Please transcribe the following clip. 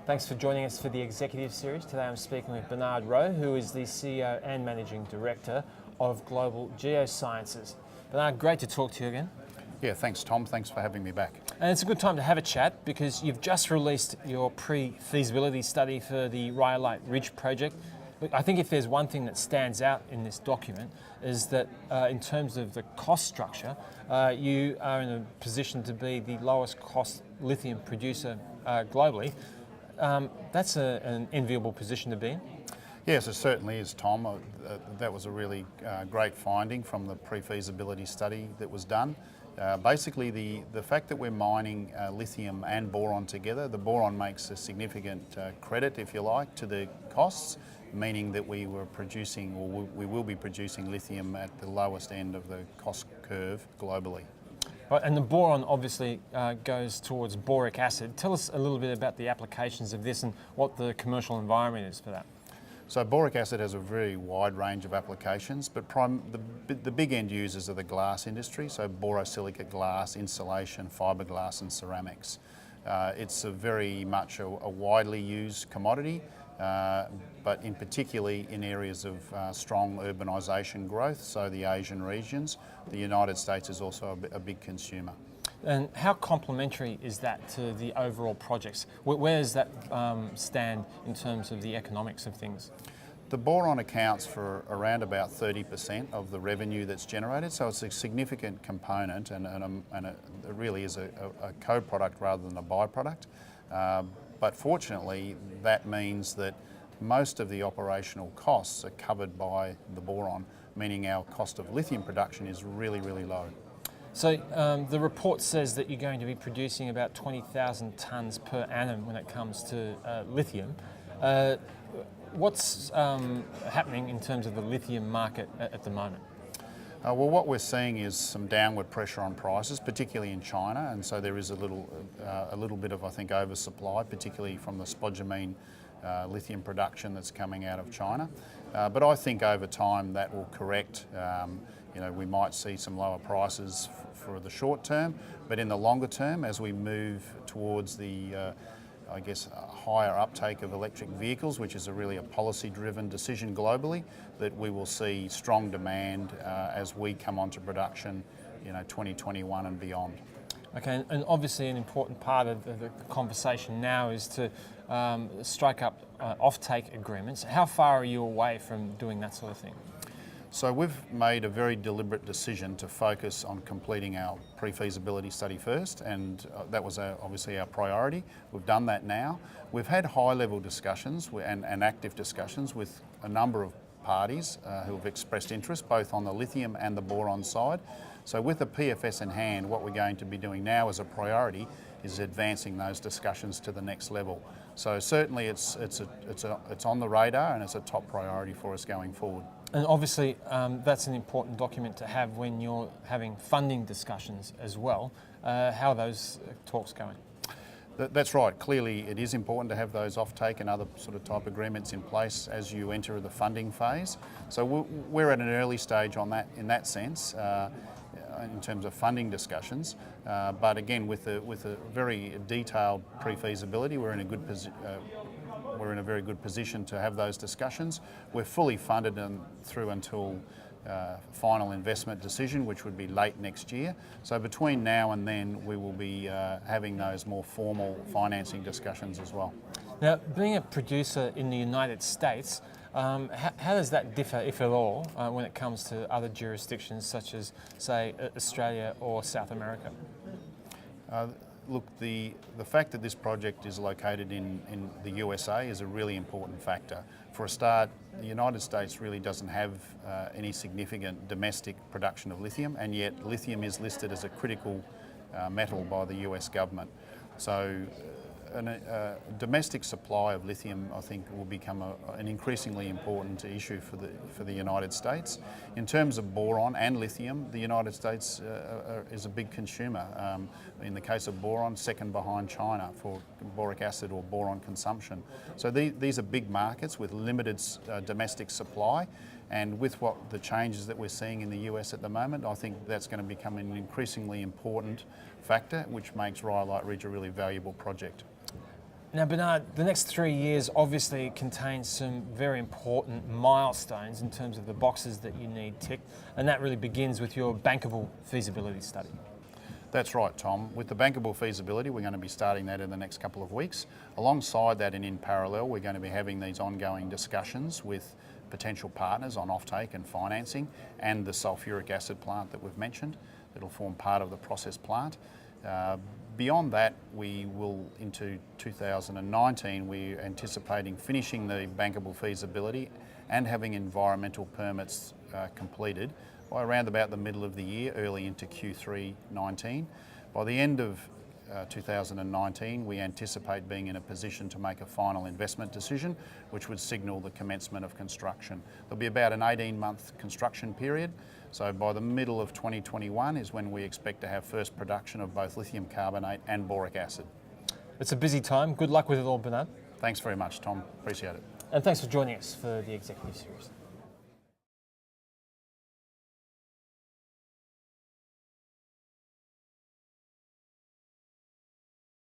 Thanks for joining us for the Executive Series. Today I'm speaking with Bernard Rowe, who is the CEO and Managing Director of Global Geosciences. Bernard, great to talk to you again. Yeah, thanks Tom, thanks for having me back. And it's a good time to have a chat because you've just released your pre-feasibility study for the Rhyolite Ridge project. Look, I think if there's one thing that stands out in this document is that in terms of the cost structure, you are in a position to be the lowest cost lithium producer globally. That's an enviable position to be in. Yes, it certainly is, Tom. That was a really great finding from the pre-feasibility study that was done. Basically, the fact that we're mining lithium and boron together, the boron makes a significant credit, if you like, to the costs, meaning that we were producing, or we will be producing lithium at the lowest end of the cost curve globally. Right, and the boron obviously goes towards boric acid. Tell us a little bit about the applications of this and what the commercial environment is for that. So boric acid has a very wide range of applications, but the big end users are the glass industry, so borosilicate glass, insulation, fiberglass and ceramics. It's a very much a widely used commodity, but in particularly in areas of strong urbanisation growth, so the Asian regions. The United States is also a big consumer. And how complementary is that to the overall projects? Where does that stand in terms of the economics of things? The boron accounts for around about 30% of the revenue that's generated, so it's a significant component and it really is a co-product rather than a byproduct. But fortunately, that means that most of the operational costs are covered by the boron, meaning our cost of lithium production is really, really low. So the report says that you're going to be producing about 20,000 tonnes per annum when it comes to lithium. What's happening in terms of the lithium market at the moment? Well, what we're seeing is some downward pressure on prices, particularly in China, and so there is a little bit of, I think, oversupply, particularly from the spodumene lithium production that's coming out of China. But I think over time that will correct. We might see some lower prices for the short term, but in the longer term, as we move towards the higher uptake of electric vehicles, which is really a policy-driven decision globally, that we will see strong demand as we come onto production, 2021 and beyond. Okay, and obviously an important part of the conversation now is to strike up off-take agreements. How far are you away from doing that sort of thing? So we've made a very deliberate decision to focus on completing our pre-feasibility study first, and that was obviously our priority. We've done that now. We've had high-level discussions and active discussions with a number of parties who have expressed interest, both on the lithium and the boron side. So with the PFS in hand, what we're going to be doing now as a priority is advancing those discussions to the next level. So certainly it's on the radar and it's a top priority for us going forward. And obviously that's an important document to have when you're having funding discussions as well. How are those talks going? That's right. Clearly it is important to have those off-take and other sort of type agreements in place as you enter the funding phase. So we're at an early stage on that in that sense. In terms of funding discussions, but again with a very detailed pre-feasibility, we're in a very good position to have those discussions. We're fully funded through until final investment decision, which would be late next year. So between now and then, we will be having those more formal financing discussions as well. Now, being a producer in the United States, how does that differ, if at all, when it comes to other jurisdictions such as, say, Australia or South America? Look, the fact that this project is located in the USA is a really important factor. For a start, the United States really doesn't have any significant domestic production of lithium, and yet lithium is listed as a critical metal by the US government. So a domestic supply of lithium, I think, will become an increasingly important issue for the United States. In terms of boron and lithium, the United States is a big consumer. In the case of boron, second behind China for boric acid or boron consumption. So these are big markets with limited domestic supply. And with the changes that we're seeing in the US at the moment, I think that's going to become an increasingly important factor, which makes Rhyolite Ridge a really valuable project. Now, Bernard, the next 3 years obviously contains some very important milestones in terms of the boxes that you need ticked, and that really begins with your bankable feasibility study. That's right, Tom. With the bankable feasibility, we're going to be starting that in the next couple of weeks. Alongside that and in parallel, we're going to be having these ongoing discussions with potential partners on offtake and financing, and the sulfuric acid plant that we've mentioned that'll form part of the process plant. Beyond that, we will, into 2019, we're anticipating finishing the bankable feasibility and having environmental permits completed by around about the middle of the year, early into Q3 19. By the end of 2019, we anticipate being in a position to make a final investment decision, which would signal the commencement of construction. There'll be about an 18-month construction period. So by the middle of 2021 is when we expect to have first production of both lithium carbonate and boric acid. It's a busy time. Good luck with it all, Bernard. Thanks very much, Tom. Appreciate it. And thanks for joining us for the Executive Series.